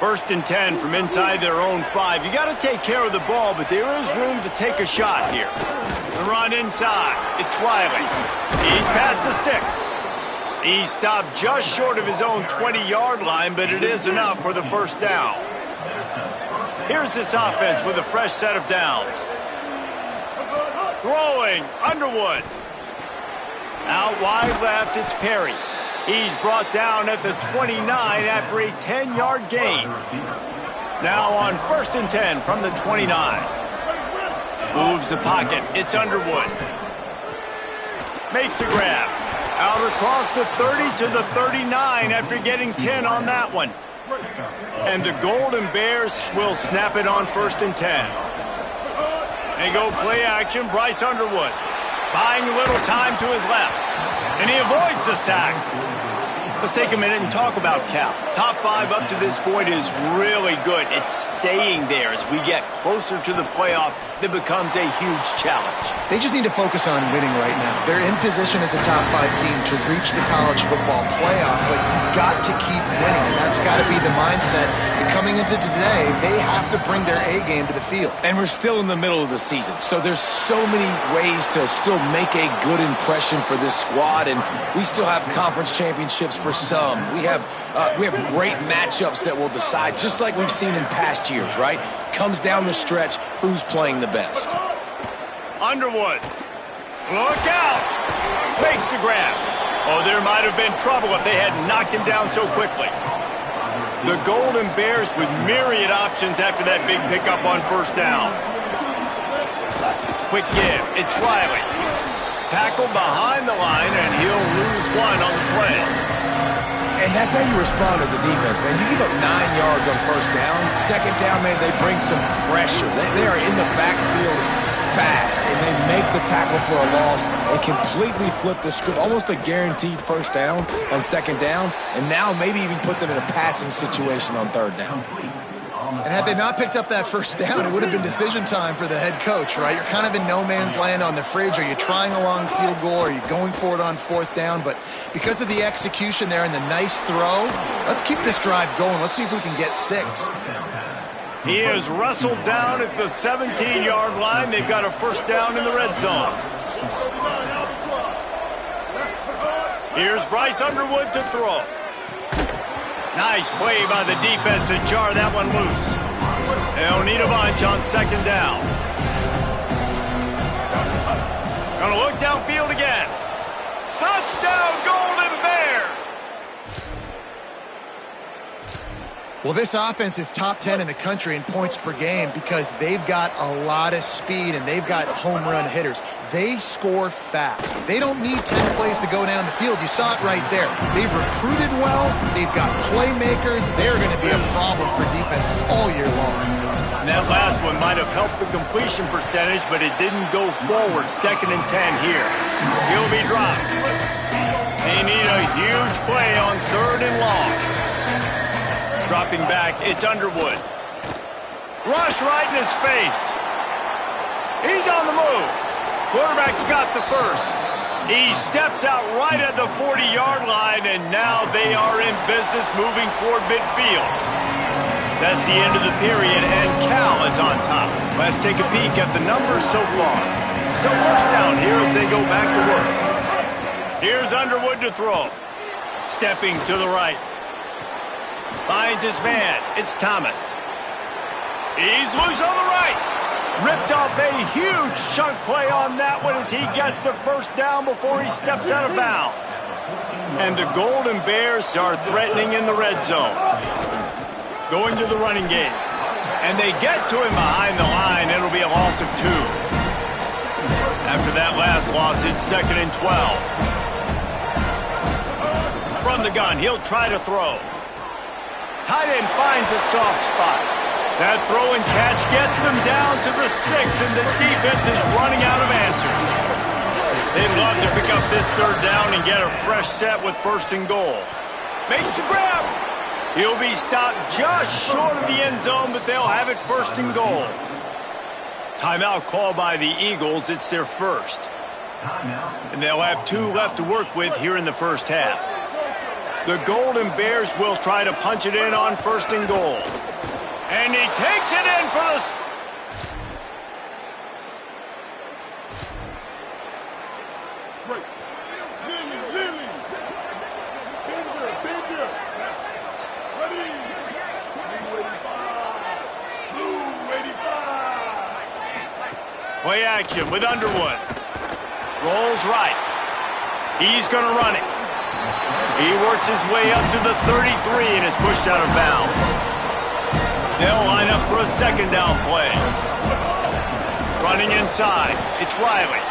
First and 10 from inside their own 5. You got to take care of the ball, but there is room to take a shot here. The run inside. It's Wiley. He's past the sticks. He stopped just short of his own 20-yard line, but it is enough for the first down. Here's this offense with a fresh set of downs. Throwing, Underwood. Out wide left, it's Perry. He's brought down at the 29 after a 10-yard gain. Now on first and 10 from the 29. Moves the pocket. It's Underwood. Makes a grab. Out across the 30 to the 39 after getting 10 on that one. And the Golden Bears will snap it on first and 10. They go play action. Bryce Underwood buying a little time to his left. And he avoids the sack. Let's take a minute and talk about Cal. Top 5 up to this point is really good. It's staying there as we get closer to the playoff. That becomes a huge challenge. They just need to focus on winning right now. They're in position as a top 5 team to reach the college football playoff, but you've got to keep winning, and that's got to be the mindset. And coming into today, they have to bring their A game to the field. And we're still in the middle of the season, so there's so many ways to still make a good impression for this squad, and we still have conference championships for some. We have great matchups that will decide, just like we've seen in past years, right? Comes down the stretch, who's playing the best. Underwood. Look out. Makes the grab. Oh, there might have been trouble if they had knocked him down so quickly. The Golden Bears with myriad options after that big pickup on first down. Quick give. It's Riley. Tackled behind the line, and he'll lose 1 on the play. And that's how you respond as a defense, man. You give up 9 yards on first down. Second down, man, they bring some pressure. They are in the backfield fast, and they make the tackle for a loss and completely flip the script. Almost a guaranteed first down on second down, and now maybe even put them in a passing situation on third down. And had they not picked up that first down, it would have been decision time for the head coach, right? You're kind of in no man's land on the fridge. Are you trying a long field goal? Are you going for it on fourth down? But because of the execution there and the nice throw, let's keep this drive going. Let's see if we can get 6. He is wrestled down at the 17-yard line. They've got a first down in the red zone. Here's Bryce Underwood to throw. Nice play by the defense to jar that one loose. They'll need a bunch on second down. Gonna look downfield again. Touchdown, Golden Bears! Well, this offense is top 10 in the country in points per game because they've got a lot of speed and they've got home run hitters. They score fast. They don't need 10 plays to go down the field. You saw it right there. They've recruited well. They've got playmakers. They're going to be a problem for defenses all year long. And that last one might have helped the completion percentage, but it didn't go forward. Second and 10 here. He'll be dropped. They need a huge play on third and long. Dropping back, it's Underwood. Rush right in his face. He's on the move. Quarterback's got the first. He steps out right at the 40-yard line, and now they are in business moving toward midfield. That's the end of the period, and Cal is on top. Let's take a peek at the numbers so far. So first down here as they go back to work. Here's Underwood to throw. Stepping to the right. Finds his man. It's Thomas. He's loose on the right. Ripped off a huge chunk play on that one as he gets the first down before he steps out of bounds. And the Golden Bears are threatening in the red zone. Going to the running game. And they get to him behind the line. It'll be a loss of 2. After that last loss, it's second and 12. From the gun, he'll try to throw. Tight end finds a soft spot. That throw and catch gets them down to the 6, and the defense is running out of answers. They'd love to pick up this third down and get a fresh set with first and goal. Makes the grab. He'll be stopped just short of the end zone, but they'll have it first and goal. Timeout called by the Eagles. It's their first. And they'll have 2 left to work with here in the first half. The Golden Bears will try to punch it in on 1st and goal. And he takes it in for the... Play action with Underwood. Rolls right. He's going to run it. He works his way up to the 33 and is pushed out of bounds. They'll line up for a 2nd down play. Running inside, it's Riley.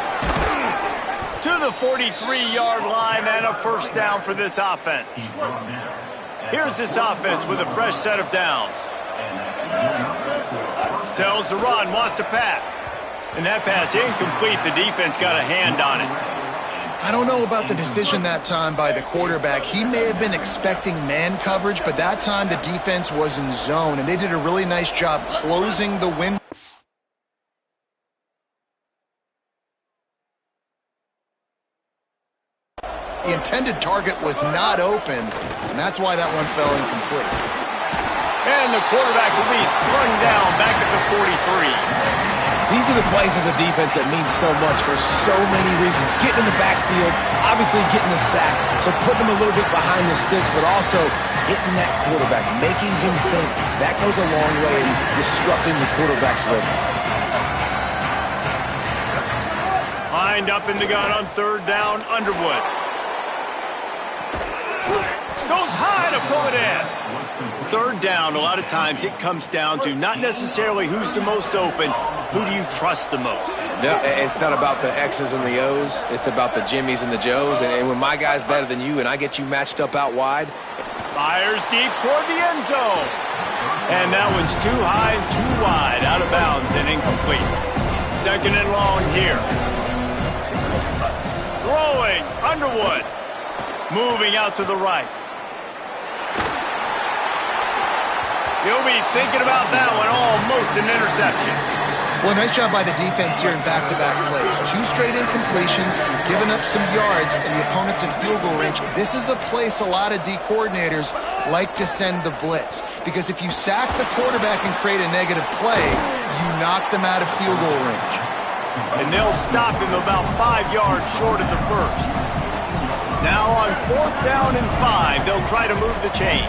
To the 43-yard line and a 1st down for this offense. Here's this offense with a fresh set of downs. Tells the run, wants to pass. And that pass incomplete. The defense got a hand on it. I don't know about the decision that time by the quarterback. He may have been expecting man coverage, but that time the defense was in zone, and they did a really nice job closing the window. The intended target was not open, and that's why that one fell incomplete. And the quarterback will be slung down back at the 43. These are the plays as a defense that mean so much for so many reasons. Getting in the backfield, obviously getting the sack, so putting him a little bit behind the sticks, but also hitting that quarterback, making him think. That goes a long way in disrupting the quarterback's rhythm. Lined up in the gun on 3rd down, Underwood. Goes high to pull it in. 3rd down, a lot of times it comes down to not necessarily who's the most open, who do you trust the most? No, it's not about the X's and the O's. It's about the Jimmies and the Joes. And when my guy's better than you and I get you matched up out wide. Fires deep toward the end zone. And that one's too high and too wide, out of bounds and incomplete. 2nd and long here. Throwing, Underwood. Moving out to the right. He'll be thinking about that one, almost an interception. Well, nice job by the defense here in back-to-back plays. 2 straight incompletions. You've given up some yards, and the opponent's in field goal range. This is a place a lot of D coordinators like to send the blitz, because if you sack the quarterback and create a negative play, you knock them out of field goal range. And they'll stop him about 5 yards short of the 1st. Now on 4th down and 5, they'll try to move the chains.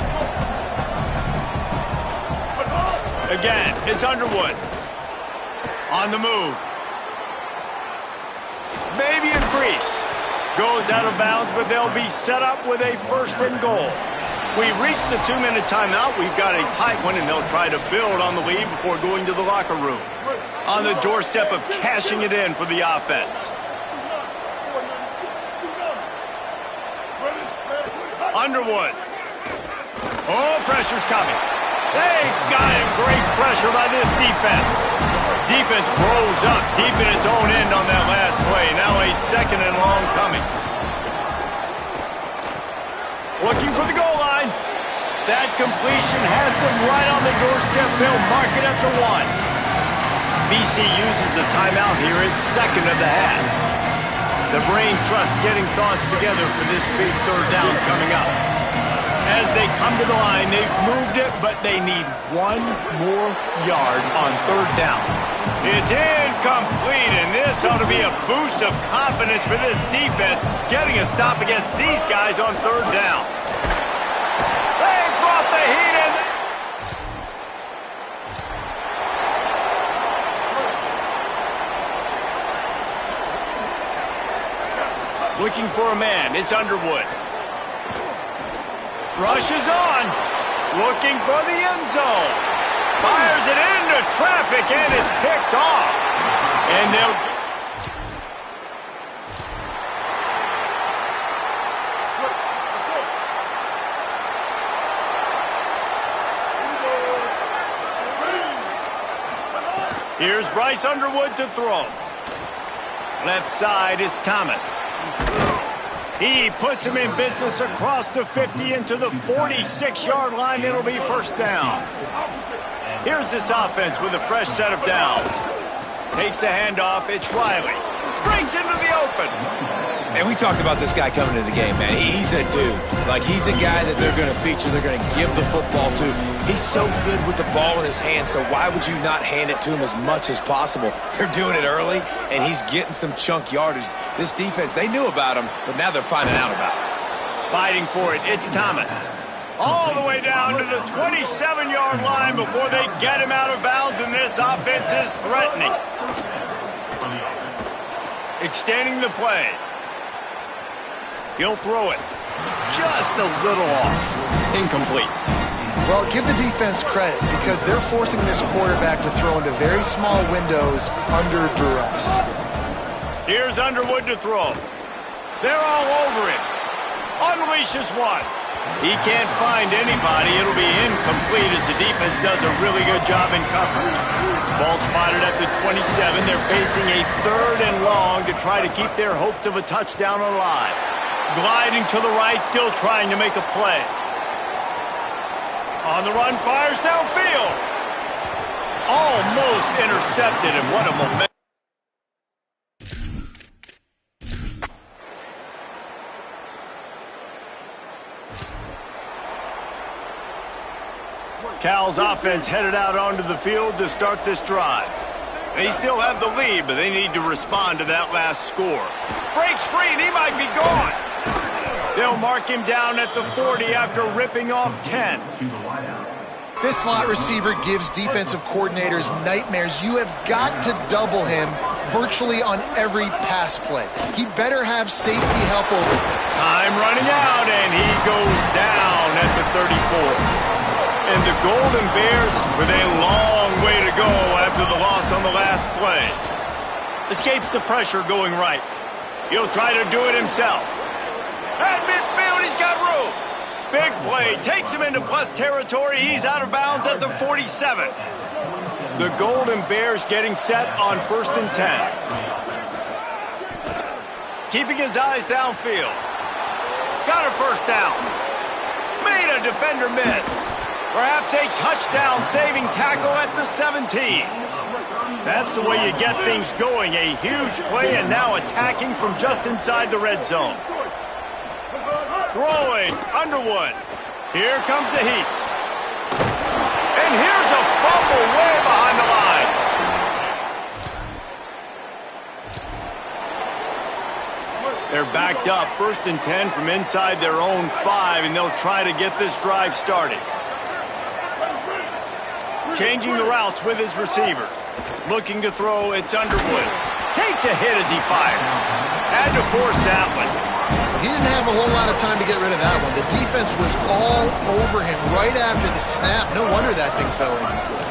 Again, it's Underwood. On the move. Maybe increase. Goes out of bounds, but they'll be set up with a 1st and goal. We've reached the 2-minute timeout. We've got a tight one, and they'll try to build on the lead before going to the locker room. On the doorstep of cashing it in for the offense. Underwood. Oh, pressure's coming. They got him. Great pressure by this defense. Defense rose up deep in its own end on that last play. Now a 2nd and long coming. Looking for the goal line. That completion has them right on the doorstep. They'll mark it at the 1. BC uses a timeout here at 2nd of the half. The brain trust getting thoughts together for this big 3rd down coming up. As they come to the line, they've moved it, but they need 1 more yard on 3rd down. It's incomplete, and this ought to be a boost of confidence for this defense, getting a stop against these guys on 3rd down. They brought the heat in. Looking for a man, it's Underwood. Rushes on, looking for the end zone. Fires it into traffic, and it's picked off. And they'll... Here's Bryce Underwood to throw. Left side is Thomas. He puts him in business across the 50 into the 46-yard line. It'll be 1st down. Here's this offense with a fresh set of downs. Takes the handoff. It's Riley. Brings into the open. And we talked about this guy coming into the game, man. He's a dude. Like, he's a guy that they're going to feature, they're going to give the football to. He's so good with the ball in his hand, so why would you not hand it to him as much as possible? They're doing it early, and he's getting some chunk yardage. This defense, they knew about him, but now they're finding out about him. Fighting for it, it's Thomas. All the way down to the 27-yard line before they get him out of bounds, and this offense is threatening. Extending the play. He'll throw it. Just a little off. Incomplete. Well, give the defense credit because they're forcing this quarterback to throw into very small windows under duress. Here's Underwood to throw. They're all over him. Unleashes one. He can't find anybody. It'll be incomplete as the defense does a really good job in coverage. Ball spotted at the 27. They're facing a 3rd and long to try to keep their hopes of a touchdown alive. Gliding to the right, still trying to make a play. On the run, fires downfield. Almost intercepted, and what a momentum. Cal's offense headed out onto the field to start this drive. They still have the lead, but they need to respond to that last score. Breaks free, and he might be gone. They'll mark him down at the 40 after ripping off 10. This slot receiver gives defensive coordinators nightmares. You have got to double him virtually on every pass play. He better have safety help over. Time running out, and he goes down at the 34. And the Golden Bears with a long way to go after the loss on the last play. Escapes the pressure going right. He'll try to do it himself. At midfield, he's got room. Big play, takes him into plus territory. He's out of bounds at the 47. The Golden Bears getting set on 1st and 10. Keeping his eyes downfield. Got a first down. Made a defender miss. Perhaps a touchdown-saving tackle at the 17. That's the way you get things going. A huge play and now attacking from just inside the red zone. Throwing, Underwood. Here comes the heat. And here's a fumble way behind the line. They're backed up, 1st and 10 from inside their own 5, and they'll try to get this drive started. Changing the routes with his receivers. Looking to throw, it's Underwood. Takes a hit as he fires. Had to force that one. He didn't have a whole lot of time to get rid of that one. The defense was all over him right after the snap. No wonder that thing fell incomplete.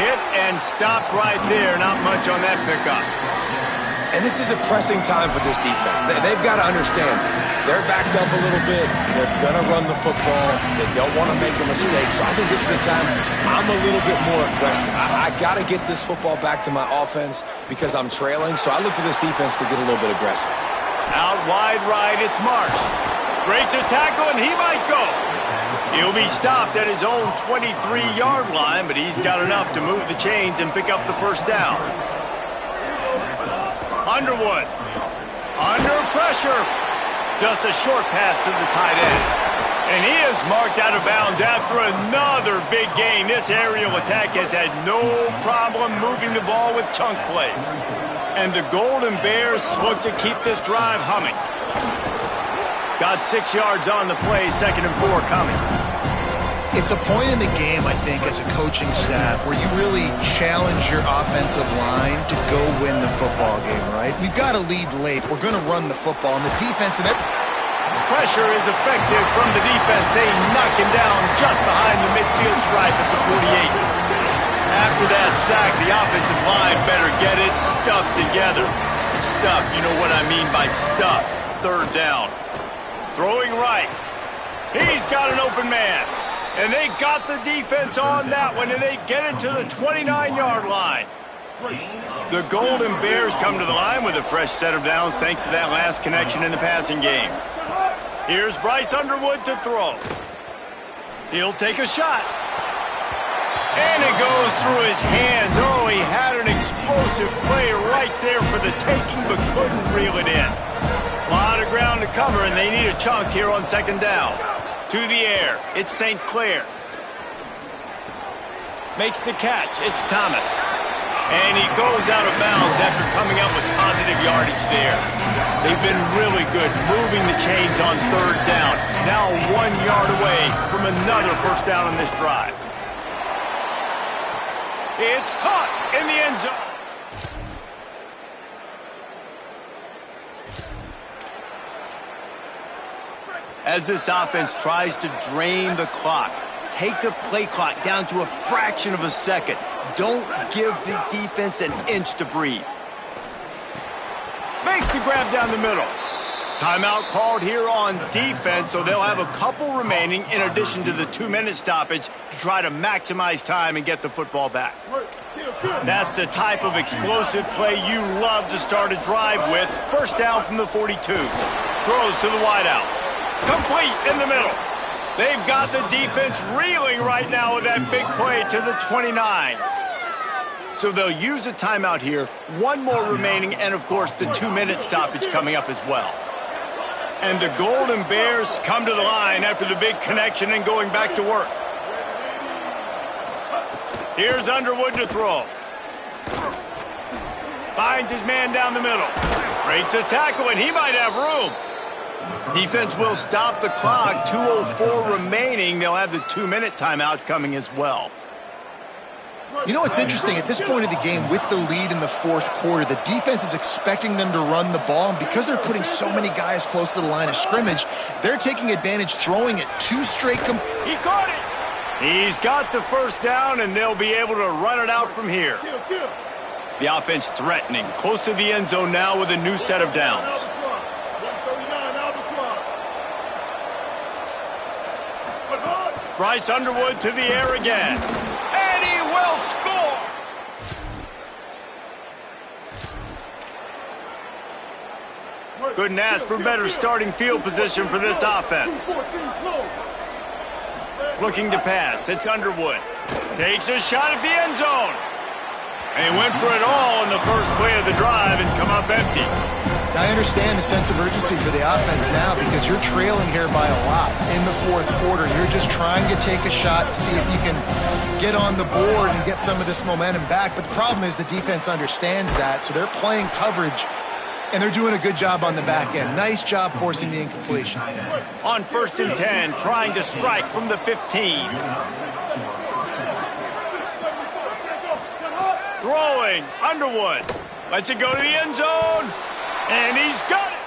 Hit and stopped right there. Not much on that pickup. And this is a pressing time for this defense. They've got to understand, they're backed up a little bit. They're going to run the football. They don't want to make a mistake. So I think this is the time I'm a little bit more aggressive. I got to get this football back to my offense because I'm trailing. So I look for this defense to get a little bit aggressive. Out wide right, it's Marsh. Breaks a tackle, and he might go. He'll be stopped at his own 23-yard line, but he's got enough to move the chains and pick up the first down. Underwood. Under pressure. Just a short pass to the tight end. And he is marked out of bounds after another big gain. This aerial attack has had no problem moving the ball with chunk plays. And the Golden Bears look to keep this drive humming. Got 6 yards on the play, 2nd and 4 coming. It's a point in the game, I think, as a coaching staff where you really challenge your offensive line to go win the football game, right? We've got to lead late. We're going to run the football, and the defense and pressure is effective from the defense. They knock him down just behind the midfield stripe at the 48. After that sack, the offensive line better get it stuffed together. Stuff, you know what I mean by stuff. 3rd down. Throwing right. He's got an open man. And they got the defense on that one, and they get it to the 29-yard line. The Golden Bears come to the line with a fresh set of downs thanks to that last connection in the passing game. Here's Bryce Underwood to throw. He'll take a shot. And it goes through his hands. Oh, he had an explosive explosive play right there for the taking, but couldn't reel it in. A lot of ground to cover, and they need a chunk here on second down. To the air, it's St. Clair. Makes the catch, it's Thomas. And he goes out of bounds after coming up with positive yardage there. They've been really good moving the chains on third down. Now 1 yard away from another first down on this drive. It's caught in the end zone. As this offense tries to drain the clock, take the play clock down to a fraction of a second. Don't give the defense an inch to breathe. Makes the grab down the middle. Timeout called here on defense, so they'll have a couple remaining in addition to the 2-minute stoppage to try to maximize time and get the football back. That's the type of explosive play you love to start a drive with. First down from the 42. Throws to the wideout. Complete in the middle. They've got the defense reeling right now with that big play to the 29. So they'll use a timeout here. One more remaining, and of course the 2-minute stoppage coming up as well. And the Golden Bears come to the line after the big connection and going back to work. Here's Underwood to throw. Finds his man down the middle. Breaks a tackle, and he might have room. Defense will stop the clock. 2:04 remaining. They'll have the 2-minute timeout coming as well. You know what's interesting? At this point of the game, with the lead in the fourth quarter, the defense is expecting them to run the ball, and because they're putting so many guys close to the line of scrimmage, they're taking advantage, throwing it 2 straight. He caught it! He's got the first down, and they'll be able to run it out from here. The offense threatening, close to the end zone now with a new set of downs. Bryce Underwood to the air again. And he will score! Couldn't ask for better starting field position for this offense. Looking to pass, it's Underwood. Takes a shot at the end zone. And he went for it all in the first play of the drive and come up empty. I understand the sense of urgency for the offense now because you're trailing here by a lot in the fourth quarter. You're just trying to take a shot to see if you can get on the board and get some of this momentum back. But the problem is the defense understands that, so they're playing coverage, and they're doing a good job on the back end. Nice job forcing the incompletion. On 1st and 10, trying to strike from the 15. Throwing, Underwood. Lets it go to the end zone. And he's got it.